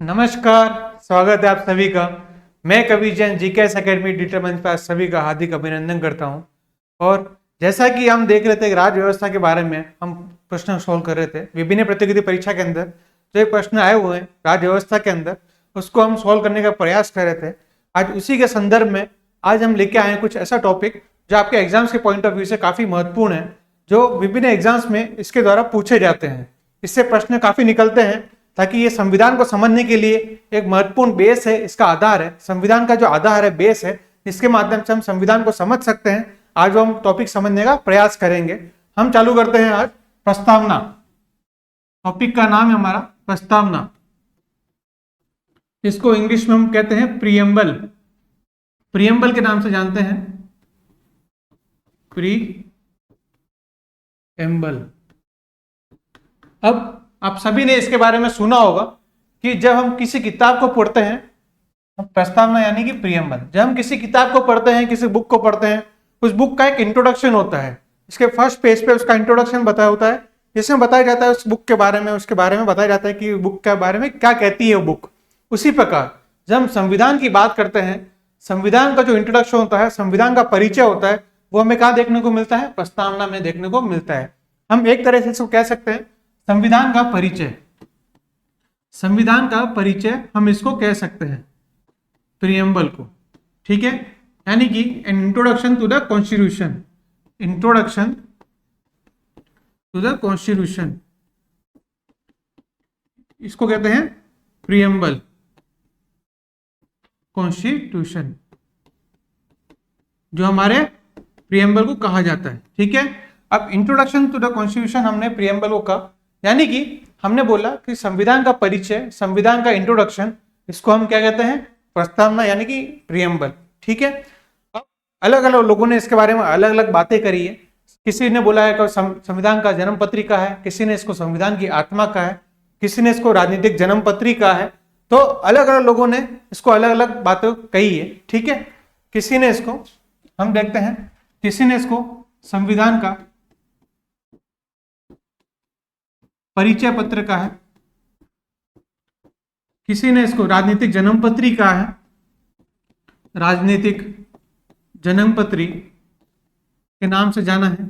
नमस्कार, स्वागत है आप सभी का। मैं कवि जैन जीकेएस एकेडमी डिजिटल मंच पर आप सभी का हार्दिक अभिनंदन करता हूं। और जैसा कि हम देख रहे थे राज्य व्यवस्था के बारे में हम प्रश्न सोल्व कर रहे थे विभिन्न प्रतियोगिता परीक्षा के अंदर जो एक प्रश्न आए हुए हैं राज्य व्यवस्था के अंदर, उसको हम सोल्व करने का प्रयास कर रहे थे। आज उसी के संदर्भ में आज हम लेके आए कुछ ऐसा टॉपिक जो आपके एग्जाम्स के पॉइंट ऑफ व्यू से काफी महत्वपूर्ण है, जो विभिन्न एग्जाम्स में इसके द्वारा पूछे जाते हैं। इससे प्रश्न काफी निकलते हैं ताकि ये संविधान को समझने के लिए एक महत्वपूर्ण बेस है, इसका आधार है। संविधान का जो आधार है, बेस है, इसके माध्यम से हम संविधान को समझ सकते हैं। आज हम टॉपिक समझने का प्रयास करेंगे। हम चालू करते हैं आज प्रस्तावना। टॉपिक का नाम है हमारा प्रस्तावना। इसको इंग्लिश में हम कहते हैं प्रीएम्बल। प्रीएम्बल के नाम से जानते हैं, प्रीएम्बल। अब आप सभी ने इसके बारे में सुना होगा कि जब हम किसी किताब को पढ़ते हैं, प्रस्तावना यानी कि प्रीएम्बल, जब हम किसी किताब को पढ़ते हैं, किसी बुक को पढ़ते हैं, उस बुक का एक इंट्रोडक्शन होता है। इसके फर्स्ट पेज पे उसका इंट्रोडक्शन बताया होता है, जिसमें बताया जाता है उस बुक के बारे में, उसके बारे में बताया जाता है कि बुक के बारे में क्या कहती है वो बुक। उसी प्रकार जब हम संविधान की बात करते हैं, संविधान का जो इंट्रोडक्शन होता है, संविधान का परिचय होता है, वो हमें कहाँ देखने को मिलता है? प्रस्तावना में देखने को मिलता है। हम एक तरह से इसको कह सकते हैं संविधान का परिचय। संविधान का परिचय हम इसको कह सकते हैं प्रीएम्बल को, ठीक है। यानी कि an introduction to the constitution, introduction to the constitution, इसको कहते हैं प्रीएम्बल, कॉन्स्टिट्यूशन, जो हमारे प्रीएम्बल को कहा जाता है, ठीक है। अब इंट्रोडक्शन टू द कॉन्स्टिट्यूशन हमने प्रीएम्बल को कहा, यानी कि हमने बोला कि संविधान का परिचय, संविधान का इंट्रोडक्शन, इसको हम क्या कहते हैं? प्रस्तावना यानी कि प्रीएम्बल, ठीक है। अब अलग अलग लोगों ने इसके बारे में अलग अलग बातें करी है। किसी ने बोला है कि संविधान का जन्म पत्रिका है, किसी ने इसको संविधान की आत्मा का है, किसी ने इसको राजनीतिक जन्म पत्रिका है। तो अलग अलग लोगों ने इसको अलग अलग बातें कही है, ठीक है। किसी ने इसको, हम देखते हैं, किसी ने इसको संविधान का परिचय पत्र का है, किसी ने इसको राजनीतिक जन्म पत्री का है, राजनीतिक जन्म पत्री के नाम से जाना है,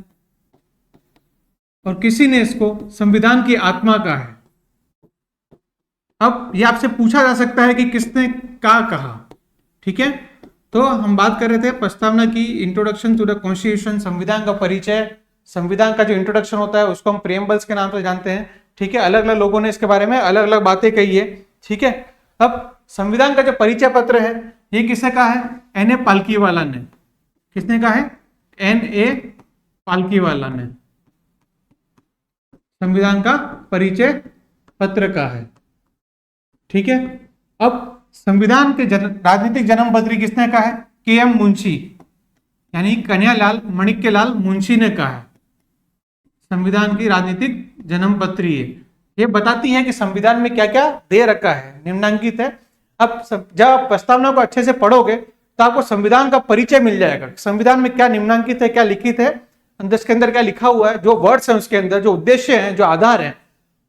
और किसी ने इसको संविधान की आत्मा का है। अब ये आपसे पूछा जा सकता है कि किसने क्या कहा, ठीक है। तो हम बात कर रहे थे प्रस्तावना की, इंट्रोडक्शन टू द कॉन्स्टिट्यूशन, संविधान का परिचय, संविधान का जो इंट्रोडक्शन होता है उसको हम प्रीएम्बल्स के नाम से जानते हैं, ठीक है। अलग अलग लोगों ने इसके बारे में अलग अलग बातें कही है, ठीक है। अब संविधान का जो परिचय पत्र है, ये किसने कहा है? एन ए पालकीवाला ने। किसने कहा है? एन ए पालकीवाला ने संविधान का परिचय पत्र का है, ठीक है। अब संविधान के राजनीतिक जन्म पत्री किसने कहा है? के एम मुंशी, यानी कन्हैयालाल माणिक्यलाल मुंशी ने कहा है। संविधान की राजनीतिक जन्म पत्री है, ये बताती है कि संविधान में क्या क्या दे रखा है, निम्नांकित है। अब जब आप प्रस्तावना को अच्छे से पढ़ोगे तो आपको संविधान का परिचय मिल जाएगा, संविधान में क्या निम्नांकित है, क्या लिखित है, इसके अंदर क्या लिखा हुआ है, जो वर्ड्स है उसके अंदर, जो उद्देश्य है, जो आधार है,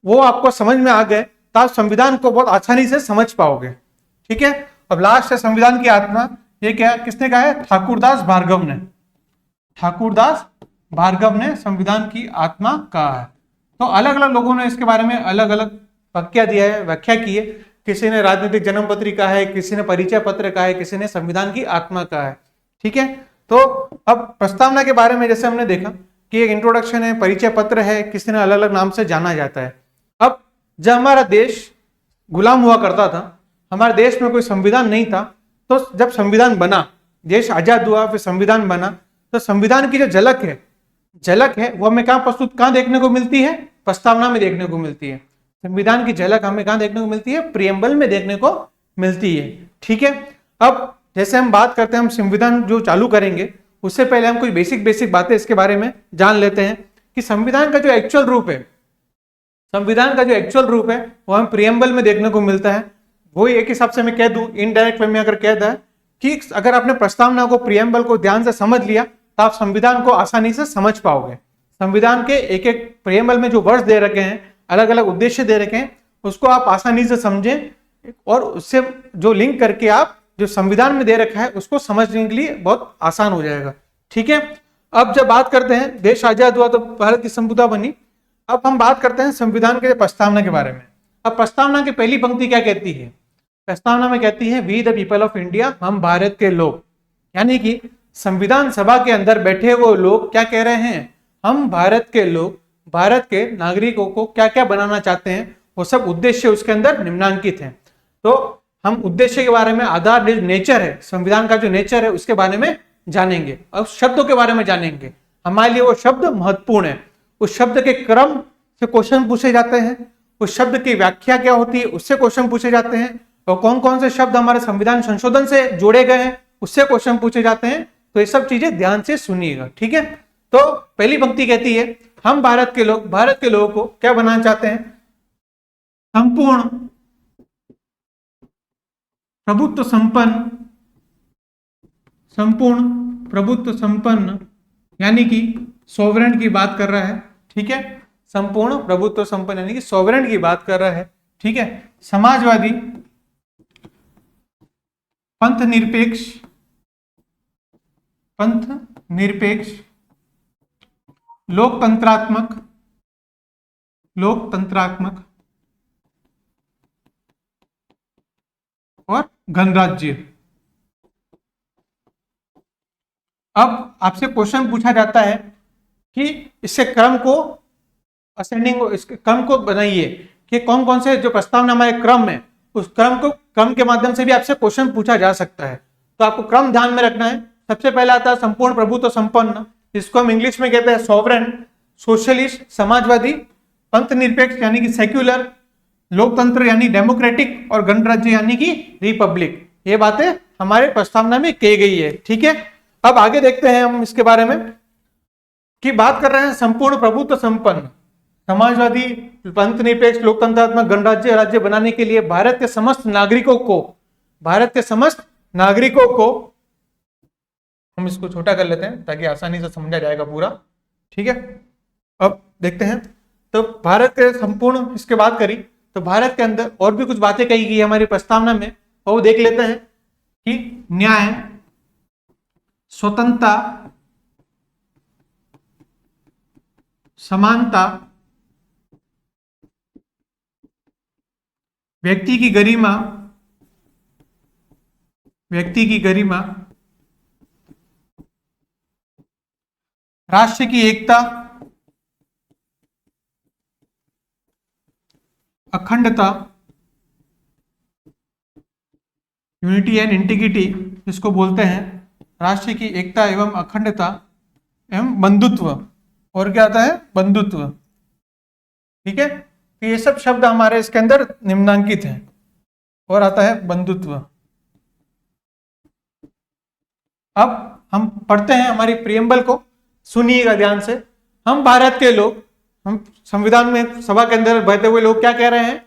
वो आपको समझ में आ गए तो आप संविधान को बहुत आसानी से समझ पाओगे, ठीक है। अब लास्ट है संविधान की आत्मा। ये क्या, किसने कहा है? ठाकुरदास भार्गव ने। ठाकुरदास भार्गव ने संविधान की आत्मा कहा है। तो अलग अलग लोगों ने इसके बारे में अलग अलग व्याख्या दिया है, व्याख्या की है। किसी ने राजनीतिक जन्म पत्री कहा है, किसी ने परिचय पत्र कहा है, किसी ने संविधान की आत्मा कहा है, ठीक है। तो अब प्रस्तावना के बारे में जैसे हमने देखा कि एक इंट्रोडक्शन है, परिचय पत्र है, किसी ने अलग अलग नाम से जाना जाता है। अब जब हमारा देश गुलाम हुआ करता था, हमारे देश में कोई संविधान नहीं था, तो जब संविधान बना, देश आजाद हुआ, फिर संविधान बना, तो संविधान की जो झलक है वो हमें कहाँ देखने को मिलती है? प्रस्तावना में देखने को मिलती है। संविधान की झलक हमें कहाँ देखने को मिलती है? प्रीएम्बल में देखने को मिलती है, ठीक है। अब जैसे हम बात करते हैं, हम संविधान जो चालू करेंगे उससे पहले हम कुछ बेसिक बातें इसके बारे में जान लेते हैं कि संविधान का जो एक्चुअल रूप है, संविधान का जो एक्चुअल रूप है वो हम प्रीएम्बल में देखने को मिलता है। वो एक हिसाब से मैं कह दूं, इनडायरेक्ट वे में अगर कह दा कि अगर आपने प्रस्तावना को, प्रीएम्बल को ध्यान से समझ लिया तो आप संविधान को आसानी से समझ पाओगे। संविधान के एक एक प्रीएम्बल में जो वर्ड्स दे रखे हैं, अलग अलग उद्देश्य दे रखे हैं, उसको आप आसानी से समझें और उससे जो लिंक करके आप जो संविधान में दे रखा है उसको समझने के लिए बहुत आसान हो जाएगा। ठीक है, अब जब बात करते हैं देश आजाद हुआ तो भारत की संप्रभुता बनी, अब हम बात करते हैं संविधान के प्रस्तावना के बारे में। अब प्रस्तावना की पहली पंक्ति क्या कहती है? प्रस्तावना में कहती है we the people of India, हम भारत के लोग, यानी कि संविधान सभा के अंदर बैठे वो लोग क्या कह रहे हैं? हम भारत के लोग भारत के नागरिकों को क्या क्या बनाना चाहते हैं, वो सब उद्देश्य उसके अंदर निम्नांकित हैं। तो हम उद्देश्य के बारे में, आधार नेचर है संविधान का, जो नेचर है उसके बारे में जानेंगे। अब शब्दों के बारे में जानेंगे, हमारे लिए वो शब्द महत्वपूर्ण है। उस शब्द के क्रम से क्वेश्चन पूछे जाते हैं, उस शब्द की व्याख्या क्या होती है उससे क्वेश्चन पूछे जाते हैं, और कौन कौन से शब्द हमारे संविधान संशोधन से जोड़े गए हैं उससे क्वेश्चन पूछे जाते हैं। तो ये सब चीजें ध्यान से सुनिएगा। ठीक है, तो पहली पंक्ति कहती है हम भारत के लोग भारत के लोगों को क्या बनाना चाहते हैं? संपूर्ण प्रभुत्व संपन्न, संपूर्ण प्रभुत्व संपन्न, यानी कि सोवरेन की बात कर रहा है। ठीक है, संपूर्ण प्रभुत्व संपन्न यानी कि सोवरेन की बात कर रहा है। ठीक है, समाजवादी, पंथ निरपेक्ष, पंथ निरपेक्ष, लोकतंत्रात्मक, लोकतंत्रात्मक और गणराज्य। अब आपसे क्वेश्चन पूछा जाता है कि इसके क्रम को असेंडिंग, इसके क्रम को बनाइए कि कौन कौन से जो प्रस्तावना हमारे क्रम है उस क्रम के माध्यम से भी आपसे क्वेश्चन पूछा जा सकता है। तो आपको क्रम ध्यान में रखना है। सबसे पहला आता है संपूर्ण प्रभुत्व संपन्न, इसको हम इंग्लिश में कहते हैं सॉवरेन, सोशलिस्ट समाजवादी, पंथ निरपेक्ष यानी कि सेक्युलर, लोकतंत्र यानी डेमोक्रेटिक, और गणराज्य यानी कि रिपब्लिक। ये बातें हमारे प्रस्तावना में की गई है। ठीक है, अब आगे देखते हैं हम इसके बारे में कि बात कर रहे हैं संपूर्ण प्रभुत्व संपन्न, समाजवादी, पंथ निरपेक्ष, लोकतंत्रात्मक, गणराज्य राज्य बनाने के लिए भारत के समस्त नागरिकों को, भारत के समस्त नागरिकों को, हम इसको छोटा कर लेते हैं ताकि आसानी से समझा जाएगा पूरा। ठीक है, अब देखते हैं तो भारत के संपूर्ण इसके बात करी तो भारत के अंदर और भी कुछ बातें कही गई हमारी प्रस्तावना में, और वो देख लेते हैं कि न्याय, स्वतंत्रता, समानता, व्यक्ति की गरिमा, व्यक्ति की गरिमा, राष्ट्र की एकता, अखंडता, यूनिटी एंड इंटीग्रिटी जिसको बोलते हैं, राष्ट्र की एकता एवं अखंडता एवं बंधुत्व, और क्या आता है? बंधुत्व। ठीक है, तो ये सब शब्द हमारे इसके अंदर निम्नांकित हैं, और आता है बंधुत्व। अब हम पढ़ते हैं हमारी प्रियम्बल को, सुनिएगा ध्यान से। हम भारत के लोग, हम संविधान में सभा के अंदर बैठे हुए लोग क्या कह रहे हैं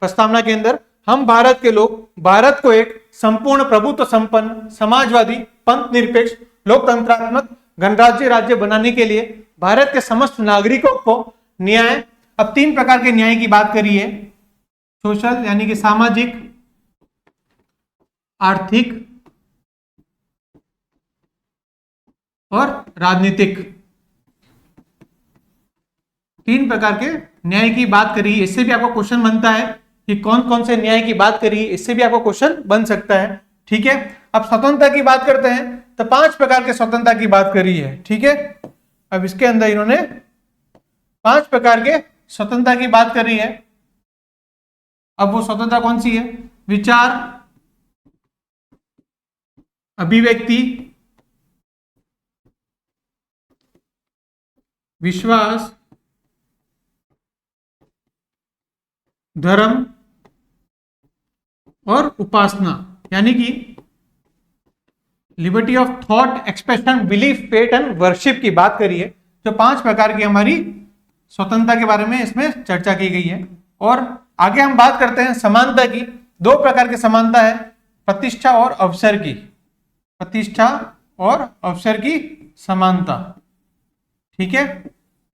प्रस्तावना के अंदर? हम भारत के लोग भारत को एक संपूर्ण प्रभुत्व संपन्न, समाजवादी, पंथ निरपेक्ष, लोकतंत्रात्मक, गणराज्य राज्य बनाने के लिए भारत के समस्त नागरिकों को न्याय, अब 3 प्रकार के न्याय की बात करी है, सोशल यानी कि सामाजिक, आर्थिक और राजनीतिक, 3 प्रकार के न्याय की बात करी। इससे भी आपको क्वेश्चन बनता है कि कौन कौन से न्याय की बात करी, इससे भी आपको क्वेश्चन बन सकता है। ठीक है, अब स्वतंत्रता की बात करते हैं तो 5 प्रकार के स्वतंत्रता की बात करी है। ठीक है, अब इसके अंदर इन्होंने 5 प्रकार के स्वतंत्रता की बात करी है। अब वो स्वतंत्रता कौन सी है? विचार, अभिव्यक्ति, विश्वास, धर्म और उपासना, यानी कि liberty of thought, expression, belief, faith and worship की बात करी है। जो 5 प्रकार की हमारी स्वतंत्रता के बारे में इसमें चर्चा की गई है। और आगे हम बात करते हैं समानता की। 2 प्रकार की समानता है, प्रतिष्ठा और अवसर की, प्रतिष्ठा और अवसर की समानता। ठीक है,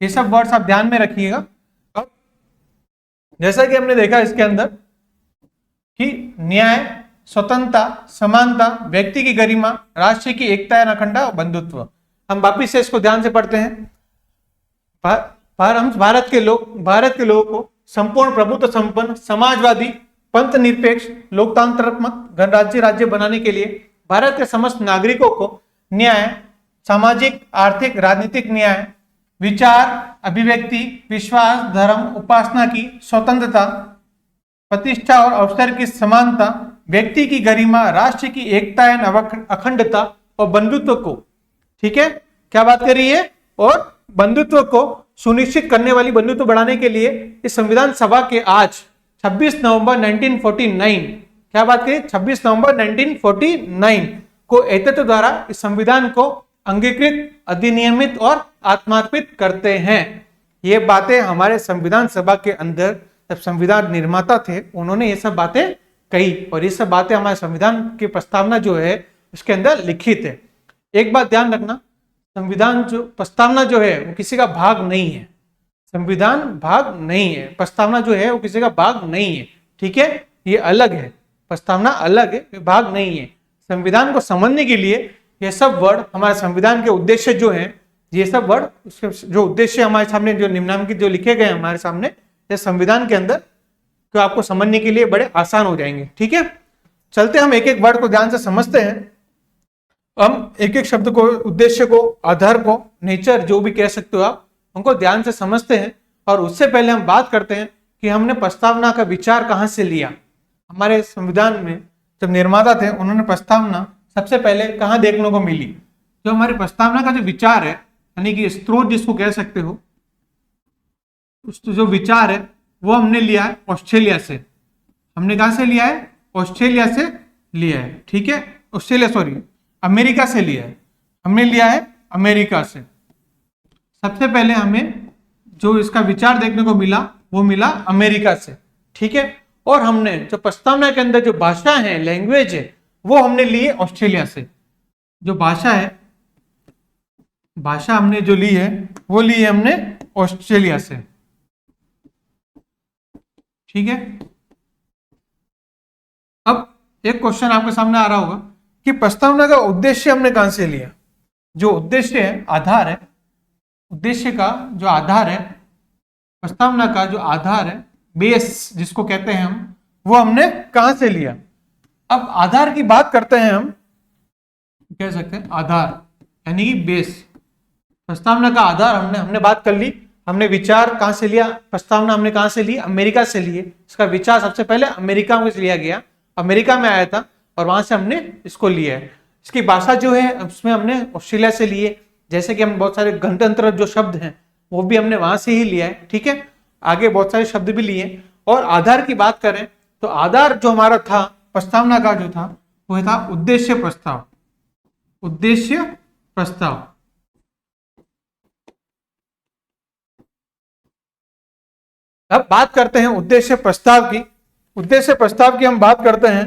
ये सब वर्ड्स आप ध्यान में रखिएगा। जैसा कि हमने देखा इसके अंदर कि न्याय, स्वतंत्रता, समानता, व्यक्ति की गरिमा, राष्ट्र की एकता या अखंडता और बंधुत्व। हम वापिस से इसको ध्यान से पढ़ते हैं। हम भारत के लोगों को संपूर्ण प्रभुत्व संपन्न, समाजवादी, पंथ निरपेक्ष, लोकतंत्रात्मक गणराज्य बनाने के लिए भारत के समस्त नागरिकों को न्याय, सामाजिक, आर्थिक, राजनीतिक न्याय, विचार, अभिव्यक्ति, विश्वास, धर्म, उपासना की स्वतंत्रता, प्रतिष्ठा और अवसर की समानता, व्यक्ति की गरिमा, राष्ट्र की एकता एवं अखंडता और बंधुत्व को, ठीक है, क्या बात कर रही है, और बंधुत्व को सुनिश्चित करने वाली, बंधुत्व बढ़ाने के लिए इस संविधान सभा के आज 26 नवंबर 1949, क्या बात करें, 26 नवंबर 1949 को एकत्व द्वारा इस संविधान को अंगीकृत, अधिनियमित और आत्मार्पित करते हैं। ये बातें हमारे संविधान सभा के अंदर जब संविधान निर्माता थे उन्होंने ये सब बातें कही, और ये सब बातें हमारे संविधान की प्रस्तावना जो है उसके अंदर लिखित है। एक बात ध्यान रखना, संविधान जो प्रस्तावना जो है वो किसी का भाग नहीं है, संविधान भाग नहीं है, प्रस्तावना जो है वो किसी का भाग नहीं है, ठीक है, ये अलग है, प्रस्तावना अलग है, भाग नहीं है। संविधान को समझने के लिए ये सब वर्ड, हमारे संविधान के उद्देश्य जो है, ये सब वर्ड, उसके जो उद्देश्य हमारे सामने जो निम्नलिखित जो लिखे गए हमारे सामने, ये संविधान के अंदर तो आपको समझने के लिए बड़े आसान हो जाएंगे, ठीक है। चलते हम एक एक वर्ड को ध्यान से समझते हैं। हम एक एक शब्द को, उद्देश्य को, आधार को, नेचर जो भी कह सकते हो आप, उनको ध्यान से समझते हैं। और उससे पहले हम बात करते हैं कि हमने प्रस्तावना का विचार कहाँ से लिया। हमारे संविधान में जब निर्माता थे उन्होंने प्रस्तावना सबसे पहले कहाँ देखने को मिली। जो हमारी प्रस्तावना का जो विचार है, यानी कि स्रोत जिसको कह सकते हो, जो विचार है वो हमने लिया है ऑस्ट्रेलिया से। हमने कहां से लिया है? ऑस्ट्रेलिया से लिया है, ठीक है, अमेरिका से लिया है, हमने लिया है अमेरिका से। सबसे पहले हमें जो इसका विचार देखने को मिला वो मिला अमेरिका से, ठीक है। और हमने जो प्रस्तावना के अंदर जो भाषा है, लैंग्वेज है, वो हमने ली है ऑस्ट्रेलिया से। जो भाषा है, भाषा हमने जो ली है वो ली है हमने ऑस्ट्रेलिया से, ठीक है। अब एक क्वेश्चन आपके सामने आ रहा होगा कि प्रस्तावना का उद्देश्य हमने कहां से लिया। जो उद्देश्य है, आधार है, उद्देश्य का जो आधार है, प्रस्तावना का जो आधार है, बेस जिसको कहते हैं हम, वो हमने कहां से लिया। अब आधार की बात करते हैं हम, कह सकते हैं आधार यानी कि बेस। प्रस्तावना का आधार हमने बात कर ली। हमने विचार कहां से लिया, प्रस्तावना हमने कहां से ली, अमेरिका से लिए। इसका विचार सबसे पहले अमेरिका में लिया गया, अमेरिका में आया था और वहां से हमने इसको लिया है। इसकी भाषा जो है उसमें हमने ऑस्ट्रेलिया से लिए। जैसे कि हम बहुत सारे गणतंत्र जो शब्द हैं वो भी हमने वहां से ही लिया है, ठीक है। आगे बहुत सारे शब्द भी लिए। और आधार की बात करें तो आधार जो हमारा था प्रस्तावना का जो था वो था उद्देश्य प्रस्ताव। उद्देश्य प्रस्ताव, अब बात करते हैं उद्देश्य प्रस्ताव की। उद्देश्य प्रस्ताव की हम बात करते हैं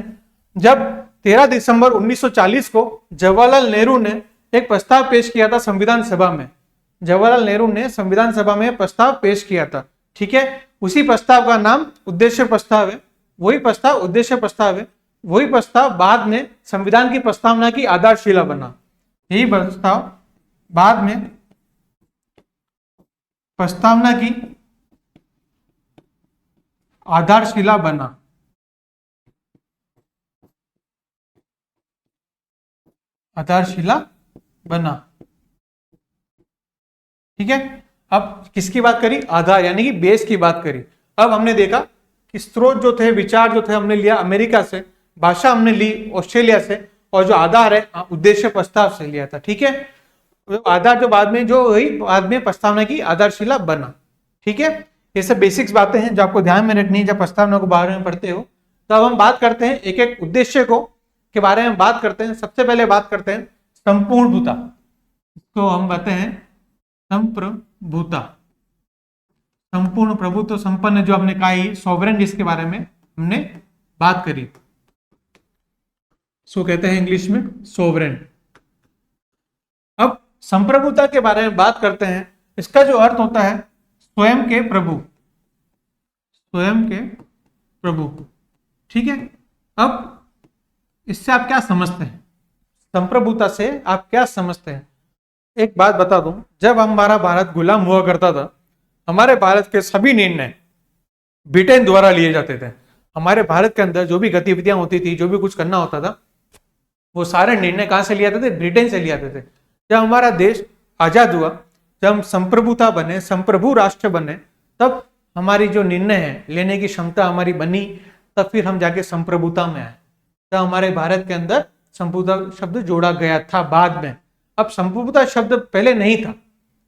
जब 13 दिसंबर 1940 को जवाहरलाल नेहरू ने एक प्रस्ताव पेश किया था संविधान सभा में। जवाहरलाल नेहरू ने संविधान सभा में प्रस्ताव पेश किया था, ठीक है। उसी प्रस्ताव का नाम उद्देश्य प्रस्ताव है। वही प्रस्ताव उद्देश्य प्रस्ताव है। वही प्रस्ताव बाद में संविधान की प्रस्तावना की आधारशिला बना। यही प्रस्ताव बाद में प्रस्तावना की आधारशिला बना। आधारशिला बना, ठीक है। अब किसकी बात करी? आधार यानी कि बेस की बात करी। अब हमने देखा कि स्रोत जो थे, विचार जो थे, हमने लिया अमेरिका से, भाषा हमने ली ऑस्ट्रेलिया से, और जो आधार है उद्देश्य प्रस्ताव से लिया था, ठीक है। आधार जो बाद में प्रस्तावना की आधारशिला बना, ठीक है। ये सब बेसिक्स बातें हैं जो आपको ध्यान में रखनी है जब प्रस्तावना को बारे में पढ़ते हो। तो अब हम बात करते हैं एक एक उद्देश्य को के बारे में बात करते हैं। सबसे पहले बात करते हैं संपूर्णभूता। इसको हम कहते हैं संप्रभुता, संपूर्ण प्रभुत्व संपन्न, जो हमने कहा सॉवरेन, जिसके बारे में हमने बात करी, सो कहते हैं इंग्लिश में सॉवरेन। अब संप्रभुता के बारे में बात करते हैं। इसका जो अर्थ होता है स्वयं के प्रभु, स्वयं के प्रभु, ठीक है। अब इससे आप क्या समझते हैं, संप्रभुता से आप क्या समझते हैं? एक बात बता दूं, जब हमारा भारत गुलाम हुआ करता था, हमारे भारत के सभी निर्णय ब्रिटेन द्वारा लिए जाते थे। हमारे भारत के अंदर जो भी गतिविधियां होती थी, जो भी कुछ करना होता था, वो सारे निर्णय कहां से लिए जाते थे? ब्रिटेन से लिए जाते थे। जब हमारा देश आजाद हुआ, जब हम संप्रभुता बने, संप्रभु राष्ट्र बने, तब हमारी जो निर्णय है लेने की क्षमता हमारी बनी, तब फिर हम जाके संप्रभुता में आए। तब हमारे भारत के अंदर संप्रभुता शब्द जोड़ा गया था बाद में। अब संप्रभुता शब्द पहले नहीं था,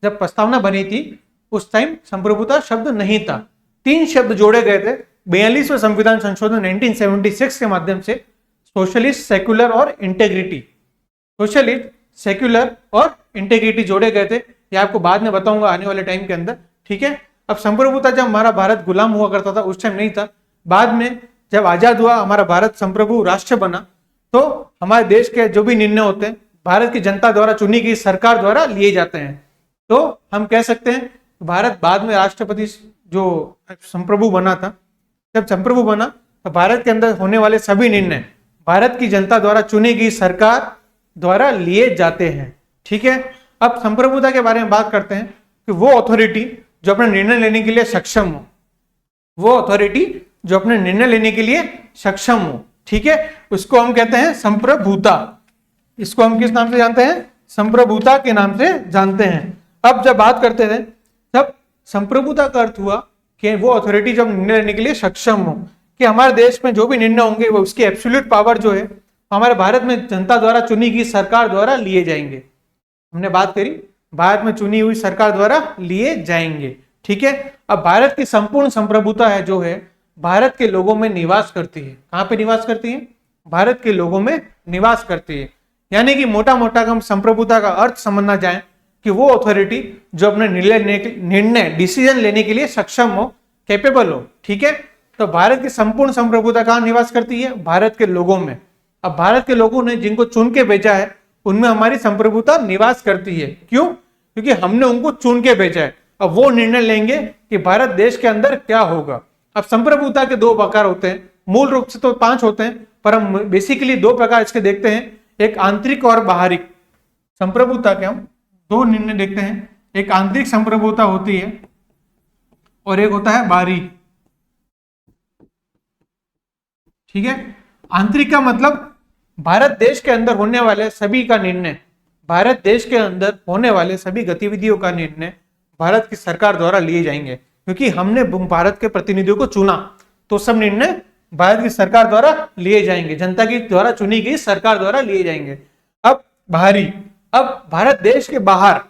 जब प्रस्तावना बनी थी उस टाइम संप्रभुता शब्द नहीं था। 3 शब्द जोड़े गए थे 42वें संविधान संशोधन 1976 के माध्यम से, सोशलिस्ट, सेक्युलर और इंटेग्रिटी। सोशलिस्ट, सेक्युलर और इंटेग्रिटी जोड़े गए थे, ये आपको बाद में बताऊंगा आने वाले टाइम के अंदर, ठीक है। अब संप्रभुता जब हमारा भारत गुलाम हुआ करता था उस टाइम नहीं था, बाद में जब आजाद हुआ, हमारा भारत संप्रभु राष्ट्र बना, तो हमारे देश के जो भी निर्णय होते हैं भारत की जनता द्वारा चुनी गई सरकार द्वारा लिए जाते हैं। तो हम कह सकते हैं भारत बाद में राष्ट्रपति जो संप्रभु बना था, जब संप्रभु बना तो भारत के अंदर होने वाले सभी निर्णय भारत की जनता द्वारा चुनी गई सरकार द्वारा लिए जाते हैं, ठीक है। अब संप्रभुता के बारे में बात करते हैं कि वो अथॉरिटी जो अपने निर्णय लेने के लिए सक्षम हो, वो अथॉरिटी जो अपने निर्णय लेने के लिए सक्षम हो, ठीक है, उसको हम कहते हैं संप्रभुता। इसको हम किस नाम से जानते हैं? संप्रभुता के नाम से जानते हैं। अब जब बात करते थे तब संप्रभुता का अर्थ हुआ कि वो अथॉरिटी जब निर्णय लेने के लिए सक्षम हो, कि हमारे देश में जो भी निर्णय होंगे वो उसकी एब्सोल्यूट पावर जो है हमारे भारत में जनता द्वारा चुनी गई सरकार द्वारा लिए जाएंगे। हमने बात करी भारत में चुनी हुई सरकार द्वारा लिए जाएंगे, ठीक है। अब भारत की संपूर्ण संप्रभुता है जो है भारत के लोगों में निवास करती है। कहां पे निवास करती है? भारत के लोगों में निवास करती है। यानी कि मोटा मोटा हम संप्रभुता का अर्थ समझना चाहें कि वो अथॉरिटी जो अपने निर्णय डिसीजन लेने के लिए सक्षम हो, कैपेबल हो, ठीक है। तो भारत की संपूर्ण संप्रभुता कहां निवास करती है? भारत के लोगों में। अब भारत के लोगों ने जिनको चुन के भेजा है उनमें हमारी संप्रभुता निवास करती है। क्यों? क्योंकि हमने उनको चुन के भेजा है। अब वो निर्णय लेंगे कि भारत देश के अंदर क्या होगा। अब संप्रभुता के 2 प्रकार होते हैं, मूल रूप से तो 5 होते हैं, पर हम बेसिकली 2 प्रकार इसके देखते हैं, एक आंतरिक और बाहरी। संप्रभुता के हम 2 निर्णय देखते हैं, एक आंतरिक संप्रभुता होती है और एक होता है बाहरी, ठीक है। आंतरिक का मतलब भारत देश के अंदर होने वाले सभी का निर्णय, भारत देश के अंदर होने वाले सभी गतिविधियों का निर्णय भारत की सरकार द्वारा लिए जाएंगे, क्योंकि हमने भारत के प्रतिनिधियों को चुना, तो सब निर्णय भारत की सरकार द्वारा लिए जाएंगे, जनता की द्वारा चुनी गई सरकार द्वारा लिए जाएंगे। अब बाहरी, अब भारत देश के बाहर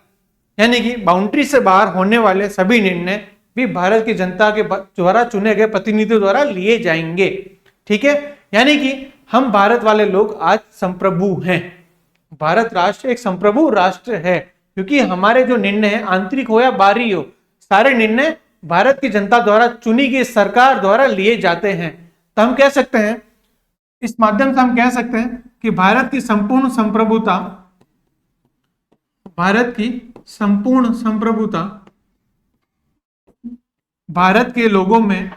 यानी कि बाउंड्री से बाहर होने वाले सभी निर्णय भी भारत की जनता के द्वारा चुने गए प्रतिनिधियों द्वारा लिए जाएंगे, ठीक है। यानी कि हम भारत वाले लोग आज संप्रभु हैं। भारत राष्ट्र एक संप्रभु राष्ट्र है, क्योंकि हमारे जो निर्णय है आंतरिक हो या बाहरी हो, सारे निर्णय भारत की जनता द्वारा चुनी गई सरकार द्वारा लिए जाते हैं। तो हम कह सकते हैं, इस माध्यम से हम कह सकते हैं कि भारत की संपूर्ण संप्रभुता, भारत की संपूर्ण संप्रभुता भारत के लोगों में,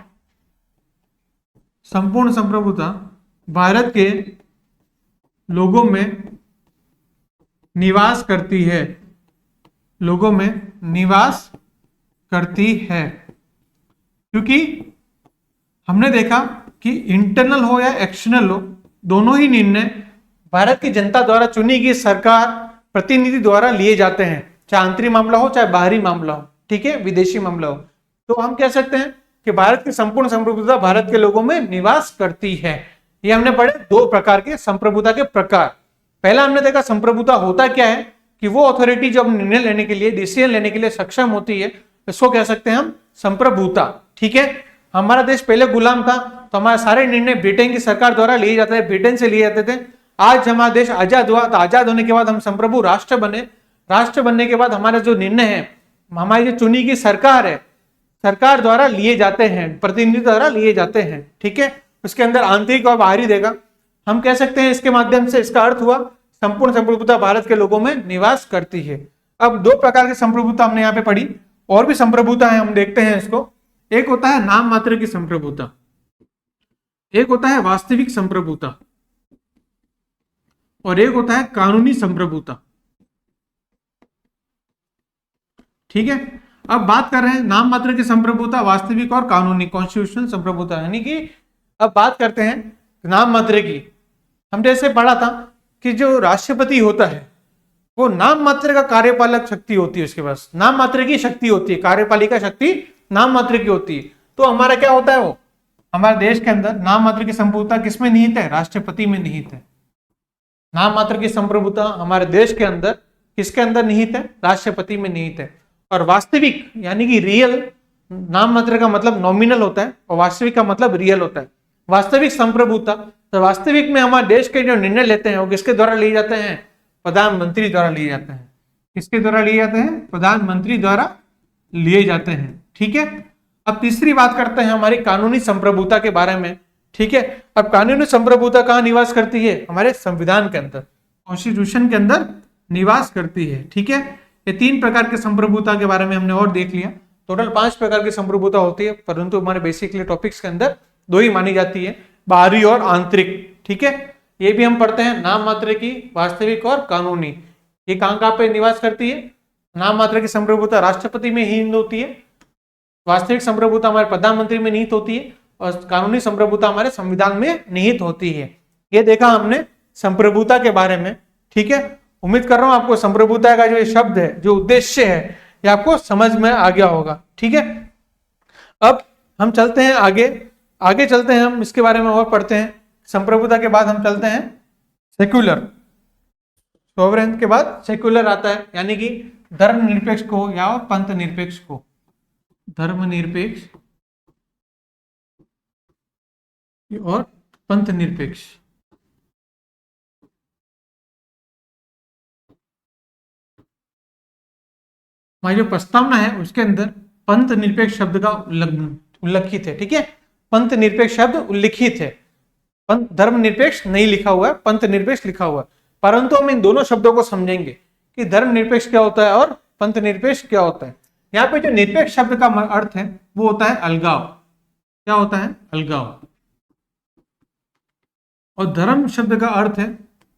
संपूर्ण संप्रभुता भारत के लोगों में निवास करती है, लोगों में निवास करती है। क्योंकि हमने देखा कि इंटरनल हो या एक्सटर्नल हो, दोनों ही निर्णय भारत की जनता द्वारा चुनी गई सरकार प्रतिनिधि द्वारा लिए जाते हैं, चाहे आंतरिक मामला हो चाहे बाहरी मामला हो, ठीक है, विदेशी मामला हो। तो हम कह सकते हैं कि भारत की संपूर्ण संप्रभुता भारत के लोगों में निवास करती है। ये हमने पढ़े 2 प्रकार के संप्रभुता के प्रकार। पहला हमने देखा संप्रभुता होता क्या है, कि वो अथॉरिटी जो निर्णय लेने के लिए, डिसीजन लेने के लिए सक्षम होती है, इसको कह सकते हैं हम संप्रभुता, ठीक है। हमारा देश पहले गुलाम था, तो हमारे सारे निर्णय ब्रिटेन की सरकार द्वारा लिए जाते थे, ब्रिटेन से लिए जाते थे। आज हमारा देश आजाद हुआ, तो आजाद होने के बाद हम संप्रभु राष्ट्र बने। राष्ट्र बनने के बाद हमारे जो निर्णय है, हमारी जो चुनी गई सरकार है, सरकार द्वारा लिए जाते हैं, प्रतिनिधि द्वारा लिए जाते हैं, ठीक है। उसके अंदर आंतरिक और बाहरी देगा। हम कह सकते हैं इसके माध्यम से इसका अर्थ हुआ संपूर्ण संप्रभुता भारत के लोगों में निवास करती है। अब 2 प्रकार की संप्रभुता हमने यहाँ पे पढ़ी, और भी संप्रभुता है, हम देखते हैं इसको। एक होता है नाम मात्र की संप्रभुता। एक होता है वास्तविक संप्रभुता और एक होता है कानूनी संप्रभुता। ठीक है, अब बात कर रहे हैं नाम मात्र की संप्रभुता, वास्तविक और कानूनी कॉन्स्टिट्यूशनल संप्रभुता। यानी कि अब बात करते हैं नाम मात्र की। हम जैसे पढ़ा था कि जो राष्ट्रपति होता है वो नाम मात्र का कार्यपालक शक्ति होती है, उसके पास नाम मात्र की शक्ति होती है, कार्यपालिका शक्ति नाम मात्र की होती है। तो हमारा क्या होता है, वो हमारे देश के अंदर नाम मात्र की संप्रभुता किसमें निहित है, राष्ट्रपति में निहित है। नाम मात्र की संप्रभुता हमारे देश के अंदर किसके अंदर निहित है, राष्ट्रपति में निहित है। और वास्तविक यानी कि रियल, नाम मात्र का मतलब नॉमिनल होता है और वास्तविक का मतलब रियल होता है। वास्तविक संप्रभुता, तो वास्तविक में हमारे देश के जो निर्णय लेते हैं वो किसके द्वारा लिए जाते हैं, प्रधानमंत्री द्वारा लिए जाते हैं। किसके द्वारा लिए जाते हैं, प्रधानमंत्री द्वारा लिए जाते हैं। ठीक है, अब तीसरी बात करते हैं हमारी कानूनी संप्रभुता के बारे में। ठीक है, अब कानूनी संप्रभुता कहाँ निवास करती है, हमारे संविधान के अंदर, कॉन्स्टिट्यूशन के अंदर निवास करती है। ठीक है, ये 3 प्रकार के संप्रभुता के बारे में हमने और देख लिया। टोटल 5 प्रकार की संप्रभुता होती है, परंतु हमारे बेसिकली टॉपिक्स के अंदर 2 ही मानी जाती है, बाहरी और आंतरिक। ठीक है, ये भी हम पढ़ते हैं नाम मात्र की, वास्तविक और कानूनी। ये कहाँ पे निवास करती है, नाम मात्र की संप्रभुता राष्ट्रपति में ही होती है, वास्तविक संप्रभुता हमारे प्रधानमंत्री में निहित होती है और कानूनी संप्रभुता हमारे संविधान में निहित होती है। ये देखा हमने संप्रभुता के बारे में। ठीक है, उम्मीद कर रहा हूं आपको संप्रभुता का जो शब्द है, जो उद्देश्य है, ये आपको समझ में आ गया होगा। ठीक है, अब हम चलते हैं आगे चलते हैं, हम इसके बारे में और पढ़ते हैं। संप्रभुता के बाद हम चलते हैं सेक्युलर, सोवरेन के बाद सेक्युलर आता है, यानी कि धर्मनिरपेक्ष को या पंथ निरपेक्ष को, धर्मनिरपेक्ष और पंथ निरपेक्ष। हमारी जो प्रस्तावना है उसके अंदर पंथ निरपेक्ष शब्द का उल्लिखित है। ठीक है, पंथ निरपेक्ष शब्द उल्लिखित है, पंथ धर्मनिरपेक्ष नहीं लिखा हुआ है, पंथ निरपेक्ष लिखा हुआ है। परंतु हम इन दोनों शब्दों को समझेंगे कि धर्मनिरपेक्ष क्या होता है और पंथ निरपेक्ष क्या होता है। यहाँ पे जो निरपेक्ष शब्द का अर्थ है वो होता है अलगाव। क्या होता है, अलगाव। और धर्म शब्द का अर्थ है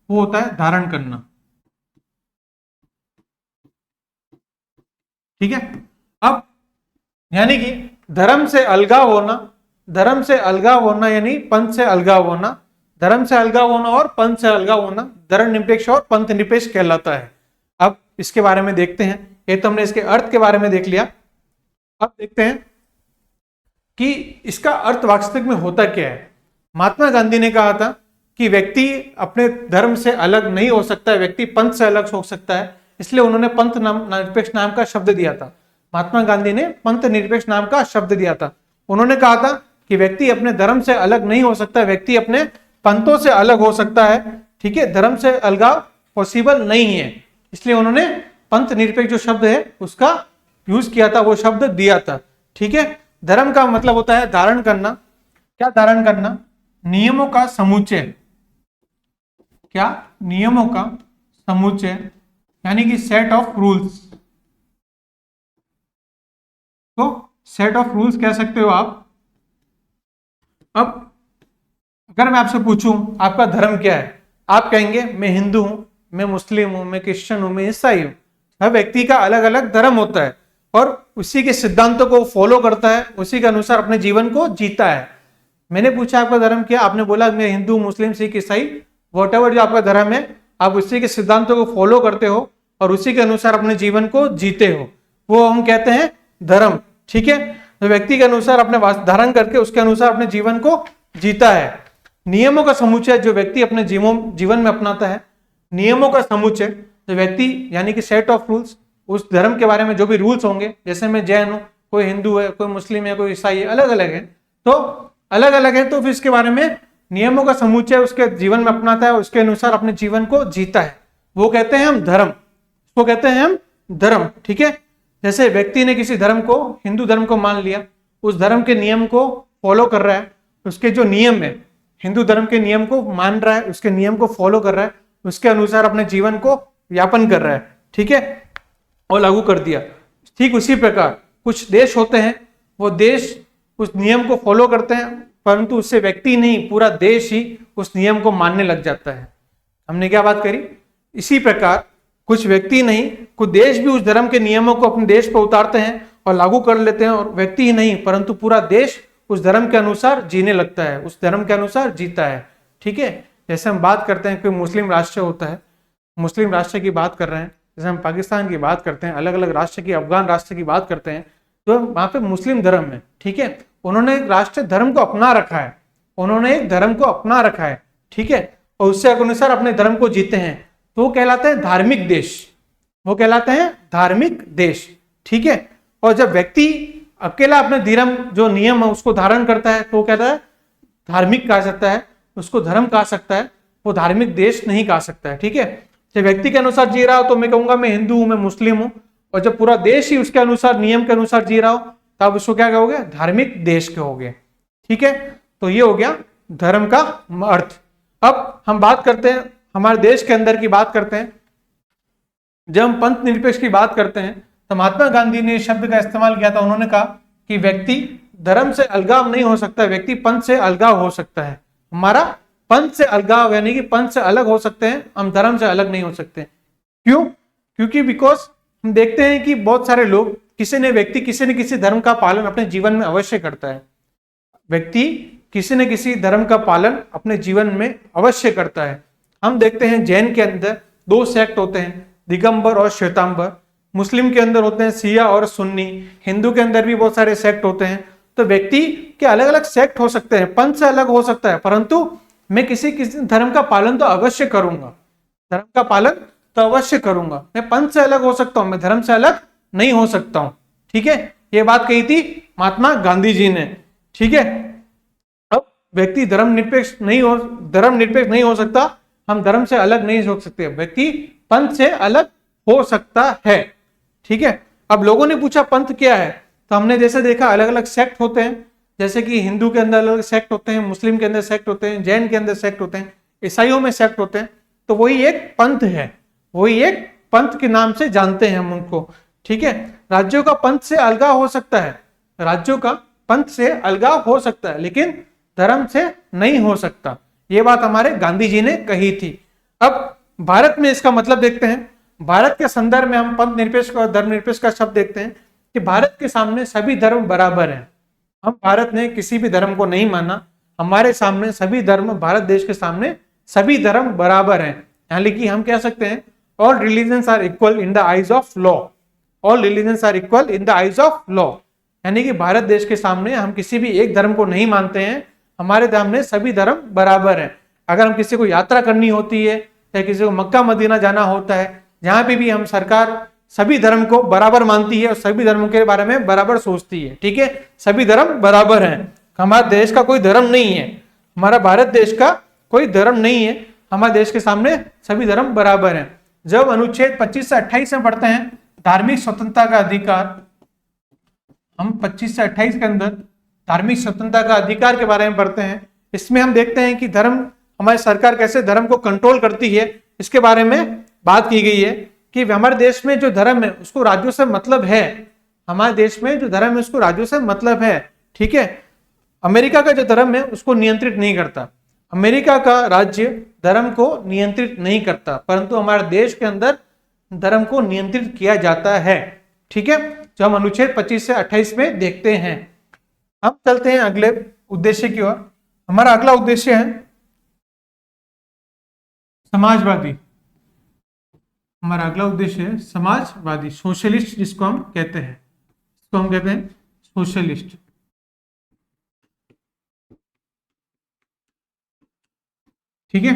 वो होता है धारण करना। ठीक है, अब यानी कि धर्म से अलगाव होना, धर्म से अलगाव होना यानी पंथ से अलगाव होना, धर्म से अलगाव होना और पंथ से अलगाव होना धर्मनिरपेक्ष और पंथ निरपेक्ष कहलाता है। अब इसके बारे में देखते हैं। ये तो हमने इसके अर्थ के बारे में देख लिया, अब देखते हैं कि इसका अर्थ वास्तविक में होता क्या है। महात्मा गांधी ने कहा था कि व्यक्ति अपने धर्म से अलग नहीं हो सकता है, व्यक्ति पंथ से अलग हो सकता है, इसलिए उन्होंने पंथ निरपेक्ष नाम का शब्द दिया था। महात्मा गांधी ने पंथ निरपेक्ष नाम का शब्द दिया था। उन्होंने कहा था कि व्यक्ति अपने धर्म से अलग नहीं हो सकता, व्यक्ति अपने पंथों से अलग हो सकता है। ठीक है, धर्म से अलगाव पॉसिबल नहीं है, इसलिए उन्होंने पंथ निरपेक्ष जो शब्द है उसका यूज किया था, वो शब्द दिया था। ठीक है, धर्म का मतलब होता है धारण करना। क्या धारण करना, नियमों का समुच्चय। क्या, नियमों का समुच्चय यानी कि सेट ऑफ रूल्स। तो सेट ऑफ रूल्स कह सकते हो आप। अब अगर मैं आपसे पूछूं आपका धर्म क्या है, आप कहेंगे मैं हिंदू हूं, मैं मुस्लिम हूं, मैं क्रिश्चियन हूं, मैं ईसाई हूं। हर व्यक्ति का अलग अलग धर्म होता है और उसी के सिद्धांतों को फॉलो करता है, उसी के अनुसार अपने जीवन को जीता है। मैंने पूछा आपका धर्म क्या, आपने बोला मैं हिंदू, मुस्लिम, सिख, ईसाई, वॉटएवर जो आपका धर्म है, आप उसी के सिद्धांतों को फॉलो करते हो और उसी के अनुसार अपने जीवन को जीते हो, वो हम कहते हैं धर्म। ठीक है, तो व्यक्ति के अनुसार अपने धारण करके उसके अनुसार अपने जीवन को जीता है। नियमों का समुच्चय जो व्यक्ति अपने जीवन में अपनाता है, नियमों का समुच्चय जो व्यक्ति यानी कि सेट ऑफ रूल्स, उस धर्म के बारे में जो भी रूल्स होंगे, जैसे मैं जैन हूं, कोई हिंदू है, कोई मुस्लिम है, कोई ईसाई है, अलग अलग है, तो अलग अलग है, तो फिर इसके बारे में नियमों का समुच्चय उसके जीवन में अपनाता है, उसके अनुसार अपने जीवन को जीता है, वो कहते हैं हम धर्म, उसको कहते हैं हम धर्म। ठीक है, जैसे व्यक्ति ने किसी धर्म को, हिंदू धर्म को मान लिया, उस धर्म के नियम को फॉलो कर रहा है, उसके जो नियम है, हिंदू धर्म के नियम को मान रहा है, उसके नियम को फॉलो कर रहा है, उसके अनुसार अपने जीवन को व्यापन कर रहा है। ठीक है, और लागू कर दिया। ठीक उसी प्रकार कुछ देश होते हैं, वो देश उस नियम को फॉलो करते हैं, परंतु उससे व्यक्ति नहीं पूरा देश ही उस नियम को मानने लग जाता है। हमने क्या बात करी? इसी प्रकार कुछ व्यक्ति नहीं, कुछ देश भी उस धर्म के नियमों को अपने देश पर उतारते हैं और लागू कर लेते हैं, और व्यक्ति ही नहीं परंतु पूरा देश उस धर्म के अनुसार जीने लगता है, उस धर्म के अनुसार जीता है। ठीक है, जैसे हम बात करते हैं कोई मुस्लिम राष्ट्र होता है, मुस्लिम राष्ट्र की बात कर रहे हैं, जैसे हम पाकिस्तान की बात करते हैं, अलग अलग राष्ट्र की, अफगान राष्ट्र की बात करते हैं, तो वहां पे मुस्लिम धर्म है। ठीक है, उन्होंने एक राष्ट्र धर्म को अपना रखा है, उन्होंने एक धर्म को अपना रखा है। ठीक है, और उससे अनुसार अपने धर्म को जीते हैं, तो वो कहलाते हैं धार्मिक देश, वो कहलाते हैं धार्मिक देश। ठीक है, और जब व्यक्ति अकेला अपने धर्म जो नियम है उसको धारण करता है तो वो कहता है धार्मिक कहा सकता है, उसको धर्म कहा सकता है, वो धार्मिक देश नहीं कहा सकता है। ठीक है, जब व्यक्ति के अनुसार जी रहा हो तो मैं कहूंगा मैं हिंदू हूं, मैं मुस्लिम हूं, और जब पूरा देश ही उसके अनुसार नियम के अनुसार जी रहा हो तब उसको क्या कहोगे? धार्मिक देश के हो गए। ठीक है, तो ये हो गया धर्म का अर्थ। अब हम बात करते हैं हमारे देश के अंदर की बात करते हैं। जब हम पंथ निरपेक्ष की बात करते हैं तो महात्मा गांधी ने इस शब्द का इस्तेमाल किया था। उन्होंने कहा कि व्यक्ति धर्म से अलगाव नहीं हो सकता, व्यक्ति पंथ से अलगाव हो सकता है। हमारा पंथ से अलगाव यानी कि पंथ से अलग हो सकते हैं, हम धर्म से अलग नहीं हो सकते। क्यों? क्योंकि बिकॉज हम देखते हैं कि बहुत सारे लोग, किसी न किसी धर्म का पालन अपने जीवन में अवश्य करता है। व्यक्ति किसी न किसी धर्म का पालन अपने जीवन में अवश्य करता है। हम देखते हैं जैन के अंदर 2 सेक्ट होते हैं, दिगंबर और श्वेतांबर। मुस्लिम के अंदर होते हैं सिया और सुन्नी। हिंदू के अंदर भी बहुत सारे सेक्ट होते हैं। तो व्यक्ति के अलग अलग सेक्ट हो सकते हैं, पंथ से अलग हो सकता है, परंतु मैं किसी धर्म का पालन तो अवश्य करूंगा, धर्म का पालन तो अवश्य करूंगा। मैं पंथ से अलग हो सकता हूं, मैं धर्म से अलग नहीं हो सकता हूं। ठीक है, ये बात कही थी महात्मा गांधी जी ने। ठीक है, अब व्यक्ति धर्मनिरपेक्ष नहीं हो सकता, हम धर्म से अलग नहीं हो सकते, व्यक्ति पंथ से अलग हो सकता है। ठीक है, अब लोगों ने पूछा पंथ क्या है, तो हमने जैसे देखा अलग अलग सेक्ट होते हैं, जैसे कि हिंदू के अंदर अलग सेक्ट होते हैं, मुस्लिम के अंदर सेक्ट होते हैं, जैन के अंदर सेक्ट होते हैं, ईसाइयों में सेक्ट होते हैं। तो वही एक पंथ है, वही एक पंथ के नाम से जानते हैं हम उनको। ठीक है, राज्यों का पंथ से अलगाव हो सकता है, राज्यों का पंथ से अलगाव हो सकता है, लेकिन धर्म से नहीं हो सकता। ये बात हमारे गांधी जी ने कही थी। अब भारत में इसका मतलब देखते हैं। भारत के संदर्भ में हम पंथ निरपेक्ष और धर्म निरपेक्ष का शब्द देखते हैं कि भारत के सामने सभी धर्म बराबर हैं। हम भारत ने किसी भी धर्म को नहीं माना, हमारे सामने सभी धर्म, भारत देश के सामने सभी धर्म बराबर हैं। यानी कि हम कह सकते हैं all religions are equal in the eyes of law, all religions are equal in the eyes of law. यानी कि भारत देश के सामने हम किसी भी एक धर्म को नहीं मानते हैं, हमारे सामने सभी धर्म बराबर हैं। अगर हम किसी को यात्रा करनी होती है या किसी को मक्का मदीना जाना होता है, जहां पे भी हम सरकार सभी धर्म को बराबर मानती है और सभी धर्मों के बारे में बराबर सोचती है। ठीक है, सभी धर्म बराबर हैं। हमारे देश का कोई धर्म नहीं है, हमारा भारत देश का कोई धर्म नहीं है, हमारे देश के सामने सभी धर्म बराबर हैं। जब अनुच्छेद 25 से 28 में पढ़ते हैं धार्मिक स्वतंत्रता का अधिकार, हम 25 से 28 के अंदर धार्मिक स्वतंत्रता का अधिकार के बारे में पढ़ते हैं। इसमें हम देखते हैं कि धर्म, हमारी सरकार कैसे धर्म को कंट्रोल करती है, इसके बारे में बात की गई है कि हमारे देश में जो धर्म है उसको राज्यों से मतलब है, हमारे देश में जो धर्म है उसको राज्यों से मतलब है। ठीक है, अमेरिका का जो धर्म है उसको नियंत्रित नहीं करता, अमेरिका का राज्य धर्म को नियंत्रित नहीं करता, परंतु हमारे देश के अंदर धर्म को नियंत्रित किया जाता है। ठीक है, जो हम अनुच्छेद 25 से 28 में देखते हैं। हम चलते हैं अगले उद्देश्य की ओर। हमारा अगला उद्देश्य है समाजवादी। हमारा अगला उद्देश्य है समाजवादी, सोशलिस्ट जिसको हम कहते हैं, इसको हम कहते हैं सोशलिस्ट। ठीक है,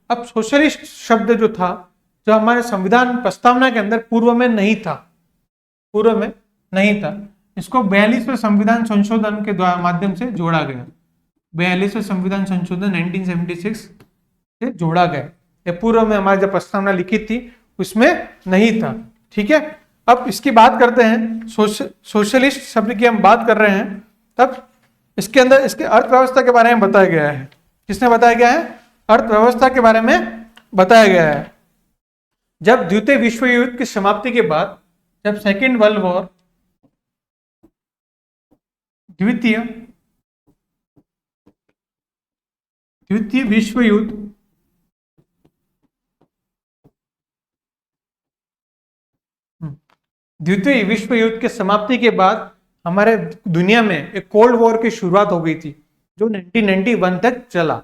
अब सोशलिस्ट शब्द जो था, जो हमारे संविधान प्रस्तावना के अंदर पूर्व में नहीं था, पूर्व में नहीं था, इसको 42वें संविधान संशोधन के माध्यम से जोड़ा गया। 42वें संविधान संशोधन 1976 से जोड़ा गया। ये पूर्व में हमारी जब प्रस्तावना लिखित थी उसमें नहीं था। ठीक है, अब इसकी बात करते हैं, सोशलिस्ट शब्द की हम बात कर रहे हैं, तब इसके अंदर इसके अर्थव्यवस्था के बारे में बताया गया है। किसने बताया गया है? अर्थव्यवस्था के बारे में बताया गया है। जब द्वितीय विश्व युद्ध की समाप्ति के बाद, जब सेकेंड वर्ल्ड वॉर, द्वितीय द्वितीय विश्व युद्ध द्वितीय विश्व युद्ध के समाप्ति के बाद हमारे दुनिया में एक कोल्ड वॉर की शुरुआत हो गई थी, जो 1991 तक चला।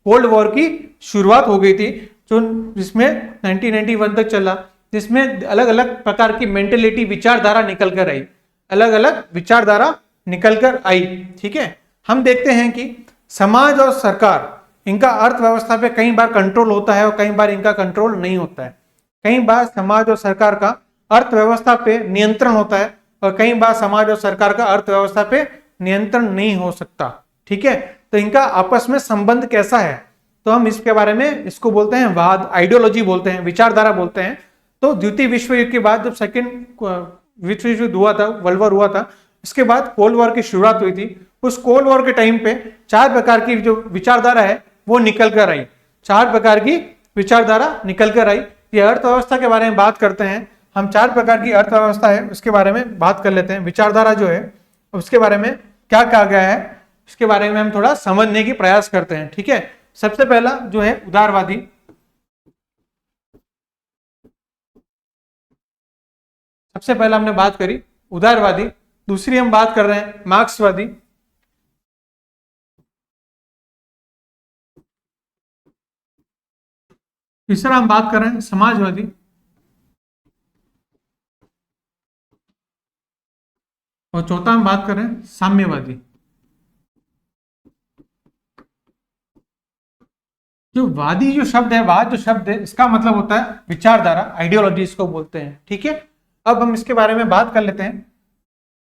कोल्ड वॉर की शुरुआत हो गई थी जो जिसमें 1991 तक चला, जिसमें अलग अलग प्रकार की मेंटेलिटी, विचारधारा निकल कर आई, अलग अलग विचारधारा निकल कर आई। ठीक है, हम देखते हैं कि समाज और सरकार, इनका अर्थव्यवस्था पे कई बार कंट्रोल होता है और कई बार इनका कंट्रोल नहीं होता है। कई बार समाज और सरकार का अर्थव्यवस्था पे नियंत्रण होता है और कई बार समाज और सरकार का अर्थव्यवस्था पे नियंत्रण नहीं हो सकता। ठीक है, तो इनका आपस में संबंध कैसा है, तो हम इसके बारे में, इसको बोलते हैं वाद, आइडियोलॉजी बोलते हैं, विचारधारा बोलते हैं। तो द्वितीय विश्व युद्ध के बाद जब सेकेंड विश्व युद्ध हुआ था, वर्ल्ड वॉर हुआ था, इसके बाद कोल्ड वॉर की शुरुआत हुई थी। उस कोल्ड वॉर के टाइम पे 4 प्रकार की जो विचारधारा है वो निकल कर आई, 4 प्रकार की विचारधारा निकल कर आई। ये अर्थव्यवस्था के बारे में बात करते हैं हम, 4 प्रकार की अर्थव्यवस्था है उसके बारे में बात कर लेते हैं। विचारधारा जो है उसके बारे में क्या कहा गया है, इसके बारे में हम थोड़ा समझने की प्रयास करते हैं। ठीक है, सबसे पहला जो है उदारवादी। सबसे पहला हमने बात करी उदारवादी, दूसरी हम बात कर रहे हैं मार्क्सवादी, तीसरा हम बात कर रहे हैं समाजवादी, और चौथा हम बात कर रहे हैं साम्यवादी। जो वादी जो शब्द है, वाद जो शब्द है, इसका मतलब होता है विचारधारा, आइडियोलॉजी इसको बोलते हैं। ठीक है, अब हम इसके बारे में बात कर लेते हैं।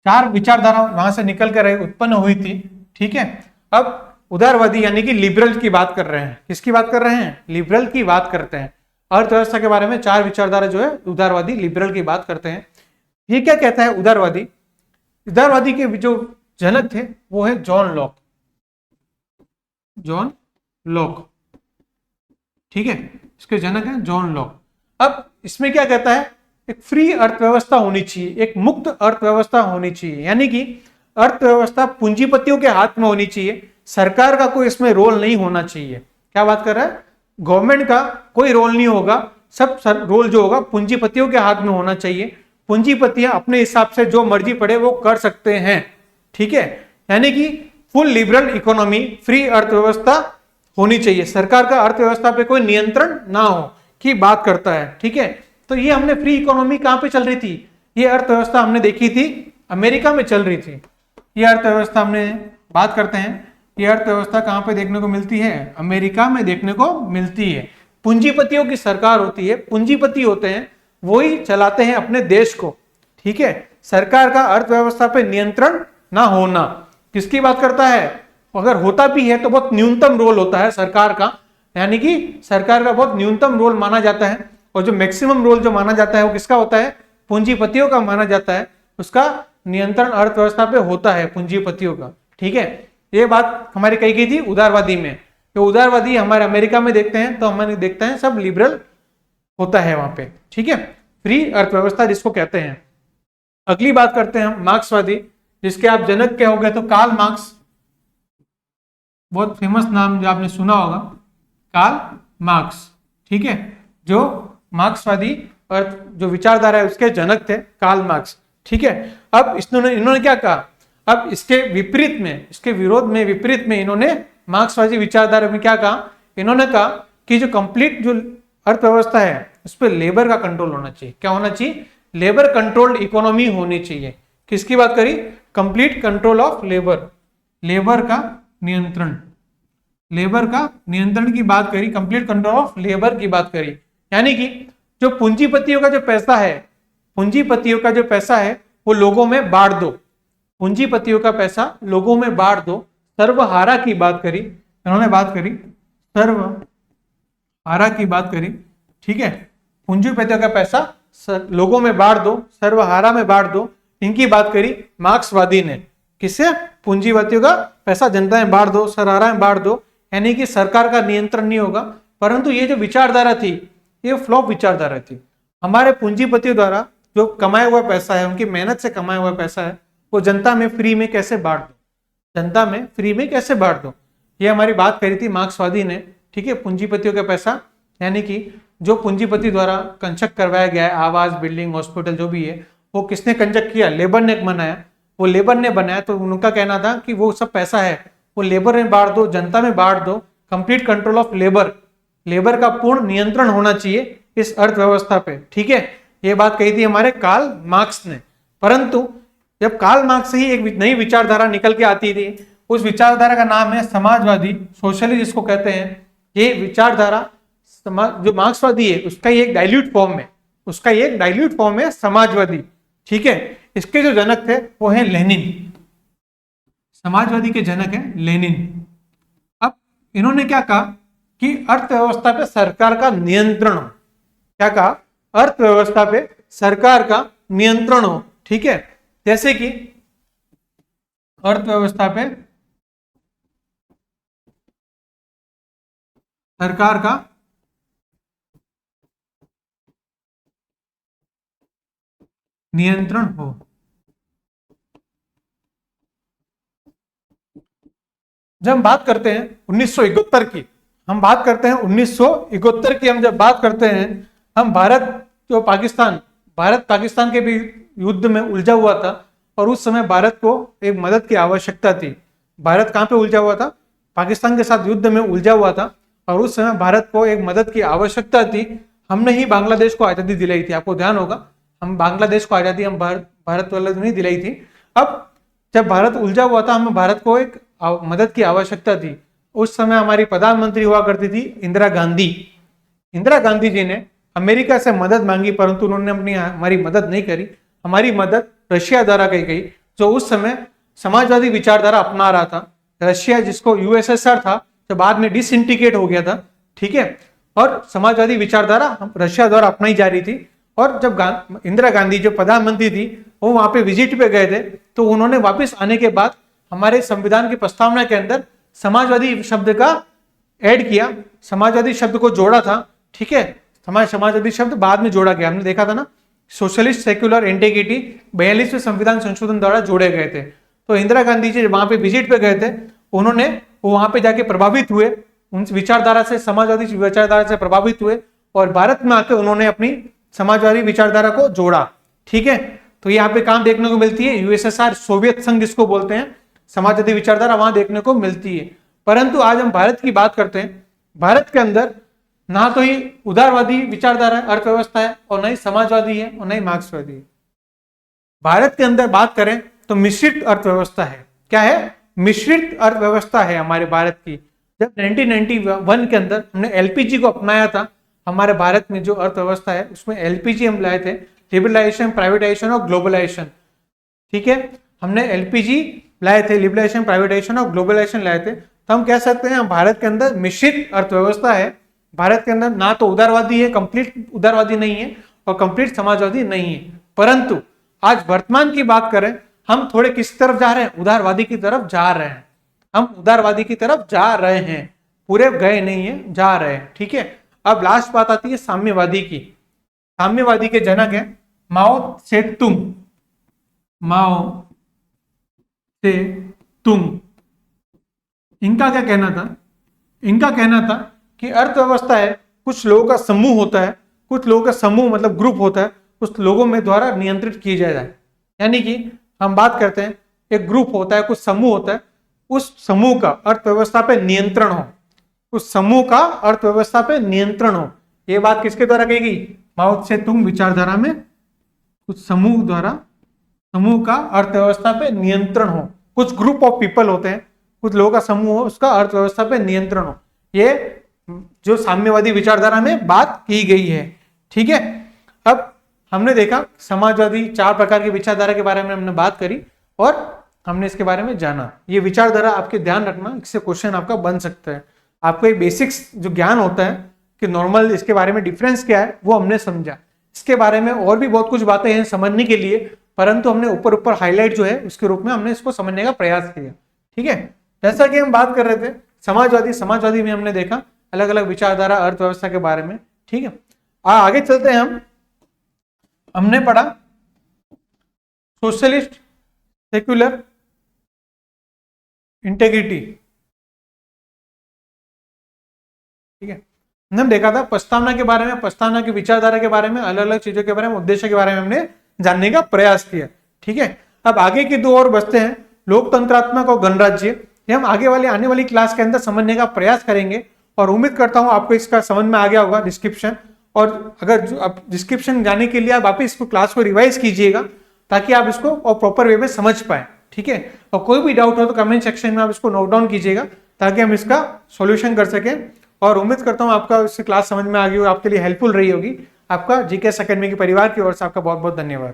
4 विचारधारा वहां से निकल कर उत्पन्न हुई थी। ठीक है, अब उदारवादी यानी कि लिबरल की बात कर रहे हैं। किसकी बात कर रहे हैं? लिबरल की बात करते हैं। अर्थव्यवस्था के बारे में 4 विचारधारा जो है उदारवादी, लिबरल की बात करते हैं। ये क्या कहता है उदारवादी? उदारवादी के जो जनक थे वो है जॉन लॉक। जॉन लॉक, ठीक है, इसके जनक है जॉन लॉक। अब इसमें क्या कहता है, एक फ्री अर्थव्यवस्था होनी चाहिए, एक मुक्त अर्थव्यवस्था होनी चाहिए, यानी कि अर्थव्यवस्था पूंजीपतियों के हाथ में होनी चाहिए, सरकार का कोई इसमें रोल नहीं होना चाहिए। क्या बात कर रहा है? गवर्नमेंट का कोई रोल नहीं होगा, सब रोल जो होगा पूंजीपतियों के हाथ में होना चाहिए। पूंजीपतियां अपने हिसाब से जो मर्जी पड़े वो कर सकते हैं। ठीक है, यानी कि फुल लिबरल इकोनॉमी, फ्री अर्थव्यवस्था होनी चाहिए, सरकार का अर्थव्यवस्था पे कोई नियंत्रण ना हो की बात करता है। ठीक है, तो ये हमने फ्री इकोनॉमी कहां पे चल रही थी, ये अर्थव्यवस्था हमने देखी थी अमेरिका में चल रही थी। ये अर्थव्यवस्था हमने बात करते हैं, ये अर्थव्यवस्था कहां पे देखने को मिलती है? अमेरिका में देखने को मिलती है। पूंजीपतियों की सरकार होती है, पूंजीपति होते हैं, वही चलाते हैं अपने देश को। ठीक है, सरकार का अर्थव्यवस्था पे नियंत्रण ना होना। किसकी बात करता है? अगर होता भी है तो बहुत न्यूनतम रोल होता है सरकार का, यानी कि सरकार का बहुत न्यूनतम रोल माना जाता है, और जो मैक्सिमम रोल जो माना जाता है वो किसका होता है? पूंजीपतियों का माना जाता है। उसका नियंत्रण अर्थव्यवस्था पे होता है पूंजीपतियों का। ठीक है, ये बात हमारी कही गई थी उदारवादी में। तो उदारवादी हमारे अमेरिका में देखते हैं तो हमारे देखते हैं सब लिबरल होता है वहां पे। ठीक है, फ्री अर्थव्यवस्था जिसको कहते हैं। अगली बात करते हैं हम मार्क्सवादी, जिसके आप जनक क्या हो गए तो कार्ल मार्क्स, बहुत फेमस नाम जो आपने सुना होगा, कार्ल मार्क्स। ठीक है, जो मार्क्सवादी और जो विचारधारा है उसके जनक थे कार्ल मार्क्स। ठीक है, अब इन्होंने क्या कहा, अब इसके विपरीत में, इसके विरोध में, विपरीत में इन्होंने मार्क्सवादी विचारधारा में क्या कहा? इन्होंने कहा कि जो कंप्लीट जो अर्थव्यवस्था है उस पर लेबर का कंट्रोल होना चाहिए। क्या होना चाहिए? लेबर कंट्रोल्ड इकोनॉमी होनी चाहिए। किसकी बात करी? Complete control of labour, labour का नियंत्रण, लेबर का नियंत्रण की बात करी, कंप्लीट कंट्रोल ऑफ लेबर की बात करी। यानी कि जो पूंजीपतियों का जो पैसा है, पूंजीपतियों का जो पैसा है वो लोगों में बांट दो, पूंजीपतियों का पैसा लोगों में बांट दो। सर्वहारा की बात करी इन्होंने, बात करी सर्वहारा की बात करी। ठीक है, पूंजीपतियों का पैसा लोगों में बांट दो, सर्वहारा में बांट दो, इनकी बात करी मार्क्सवादी ने। किससे? पूंजीपतियों का पैसा जनता में बांट दो, सर्वहारा में बांट दो, यानी कि सरकार का नियंत्रण नहीं होगा। परंतु ये जो विचारधारा थी ये फ्लॉप विचारधारा थी। हमारे पूंजीपतियों द्वारा जो कमाया हुआ पैसा है, उनकी मेहनत से कमाया हुआ पैसा है, वो जनता में फ्री में कैसे बांट दो, जनता में फ्री में कैसे बांट दो। ये हमारी बात करी थी मार्क्सवादी ने, ठीक है, पूंजीपतियों का पैसा, यानी कि जो पूंजीपति द्वारा कंस्ट्रक्ट करवाया गया है आवास, बिल्डिंग, हॉस्पिटल जो भी है, वो किसने कंस्ट्रक्ट किया? लेबर ने बनाया। वो लेबर ने बनाया, तो उनका कहना था कि वो सब पैसा है वो लेबर में बांट दो, जनता में बांट दो, complete control of labour, labour का पूर्ण नियंत्रण होना चाहिए इस अर्थव्यवस्था पे, ठीक है। ये बात कही थी हमारे कार्ल मार्क्स ने। परंतु जब कार्ल मार्क्स से ही एक नई विचारधारा निकल के आती थी, उस विचारधारा का नाम है समाजवादी, सोशलिस्ट जिसको कहते हैं। ये विचारधारा जो मार्क्सवादी है उसका ही एक डाइल्यूट फॉर्म है, उसका एक डाइल्यूट फॉर्म है समाजवादी, ठीक है। इसके जो जनक थे वो है लेनिन, समाजवादी के जनक है लेनिन। अब इन्होंने क्या कहा कि अर्थव्यवस्था पे सरकार का नियंत्रण हो। क्या कहा? अर्थव्यवस्था पे सरकार का नियंत्रण हो, ठीक है। जैसे कि अर्थव्यवस्था पे सरकार का नियंत्रण हो। जब हम बात करते हैं 1971 की, हम बात करते हैं 1971 की, हम जब बात करते हैं, हम भारत जो पाकिस्तान, भारत पाकिस्तान के भी युद्ध में उलझा हुआ था, और उस समय भारत को एक मदद की आवश्यकता थी। भारत कहाँ पे उलझा हुआ था? पाकिस्तान के साथ युद्ध में उलझा हुआ था, और उस समय भारत को एक मदद की आवश्यकता थी। हमने ही बांग्लादेश को आज़ादी दिलाई थी, आपको ध्यान होगा, हम बांग्लादेश को आज़ादी हम भारत वाले ने दिलाई थी। अब जब भारत उलझा हुआ था, हमें भारत को एक मदद की आवश्यकता थी। उस समय हमारी प्रधानमंत्री हुआ करती थी इंदिरा गांधी। इंदिरा गांधी जी ने अमेरिका से मदद मांगी, परंतु उन्होंने अपनी हमारी मदद नहीं करी। हमारी मदद रशिया द्वारा की गई, जो उस समय समाजवादी विचारधारा अपना रहा था। रशिया जिसको यूएसएसआर था, जो बाद में डिसइंटीग्रेट हो गया था, ठीक है, और समाजवादी विचारधारा रशिया द्वारा अपनाई जा रही थी। और जब इंदिरा गांधी जो प्रधानमंत्री थी, वो वहां पे विजिट पे गए थे, तो उन्होंने वापस आने के बाद हमारे संविधान की प्रस्तावना के अंदर समाजवादी शब्द का ऐड किया, समाजवादी शब्द को जोड़ा था, ठीक है। समाजवादी शब्द बाद में जोड़ा गया, हमने देखा था ना, सोशलिस्ट सेक्युलर इंटीग्रिटी 42वें संविधान संशोधन द्वारा जोड़े गए थे। तो इंदिरा गांधी जी वहां पे विजिट पे गए थे, उन्होंने वहां पे जाके प्रभावित हुए, उन विचारधारा से, समाजवादी विचारधारा से प्रभावित हुए, और भारत में आकर उन्होंने अपनी समाजवादी विचारधारा को जोड़ा, ठीक है। तो यहाँ पे काम देखने को मिलती है, यूएसएसआर, सोवियत संघ जिसको बोलते हैं, समाजवादी विचारधारा वहां देखने को मिलती है। परंतु आज हम भारत की बात करते हैं, भारत के अंदर ना तो ही उदारवादी विचारधारा अर्थव्यवस्था है, और ना ही समाजवादी है, और ना ही मार्क्सवादी है। भारत के अंदर बात करें तो मिश्रित अर्थव्यवस्था है। क्या है? मिश्रित अर्थव्यवस्था है हमारे भारत की। जब 1991 के अंदर हमने एलपीजी को अपनाया था, हमारे भारत में जो अर्थव्यवस्था है उसमें एलपीजी हम लाए थे, लिबरलाइजेशन, प्राइवेटाइजेशन और ग्लोबलाइजेशन, ठीक है। हमने एलपीजी लाए थे, लिबरलाइजेशन, प्राइवेटाइजेशन और ग्लोबलाइजेशन लाए थे। तो हम कह सकते हैं भारत के अंदर मिश्रित अर्थव्यवस्था है। भारत के अंदर ना तो उदारवादी है, कंप्लीट उदारवादी नहीं है, और कंप्लीट समाजवादी नहीं है। परंतु आज वर्तमान की बात करें, हम थोड़े किस तरफ जा रहे हैं? उदारवादी की तरफ जा रहे हैं। हम उदारवादी की तरफ जा रहे हैं, पूरे गए नहीं है, जा रहे हैं, ठीक है। अब लास्ट बात आती है साम्यवादी की। साम्यवादी के जनक है माओ से तुंग, माओ से तुंग। इनका क्या कहना था? इनका कहना था कि अर्थव्यवस्था है, कुछ लोगों का समूह होता है, कुछ लोगों का समूह मतलब ग्रुप होता है, कुछ लोगों में द्वारा नियंत्रित किया जाए। यानी कि हम बात करते हैं, एक ग्रुप होता है, कुछ समूह होता है, उस समूह का अर्थव्यवस्था पे नियंत्रण हो, उस समूह का अर्थव्यवस्था पे नियंत्रण हो। ये बात किसके द्वारा कही गई? माओ से तुंग विचारधारा में कुछ समूह द्वारा, समूह का अर्थव्यवस्था पे नियंत्रण हो, कुछ ग्रुप ऑफ पीपल होते हैं, कुछ लोगों का समूह हो, उसका अर्थव्यवस्था पे नियंत्रण हो। ये जो साम्यवादी विचारधारा में बात की गई है, ठीक है। अब हमने देखा समाजवादी 4 प्रकार की विचारधारा के बारे में हमने बात करी, और हमने इसके बारे में जाना। ये विचारधारा आपके ध्यान रखना, इससे क्वेश्चन आपका बन सकता है। आपको एक बेसिक्स जो ज्ञान होता है कि नॉर्मल इसके बारे में डिफरेंस क्या है, वो हमने समझा। इसके बारे में और भी बहुत कुछ बातें हैं समझने के लिए, परंतु हमने ऊपर ऊपर हाईलाइट जो है उसके रूप में हमने इसको समझने का प्रयास किया, ठीक है। जैसा कि हम बात कर रहे थे समाजवादी में हमने देखा अलग अलग विचारधारा अर्थव्यवस्था के बारे में, ठीक है। आगे चलते हैं, हमने पढ़ा सोशलिस्ट सेक्युलर इंटेग्रिटी। ठीक है, हमने देखा था प्रस्तावना के बारे में, प्रस्तावना की विचारधारा के बारे में, अलग अलग चीजों के बारे में, उद्देश्य के बारे में हमने जानने का प्रयास किया। ठीक है, अब आगे की दो और बचते हैं, लोकतंत्रात्मक और गणराज्य। ये हम आने वाली क्लास के अंदर समझने का प्रयास करेंगे और उम्मीद करता हूं आपको इसका समझ में आ गया होगा डिस्क्रिप्शन। और अगर आप डिस्क्रिप्शन जाने के लिए आप वापस इसको क्लास को रिवाइज कीजिएगा ताकि आप इसको और प्रॉपर वे में समझ पाए। ठीक है, और कोई भी डाउट हो तो कमेंट सेक्शन में आप इसको नोट डाउन कीजिएगा ताकि हम इसका सॉल्यूशन कर सकें। और उम्मीद करता हूं आपका इससे क्लास समझ में आ गई हो, आपके लिए हेल्पफुल रही होगी। आपका जीके एकेडमी के परिवार की ओर से आपका बहुत बहुत धन्यवाद।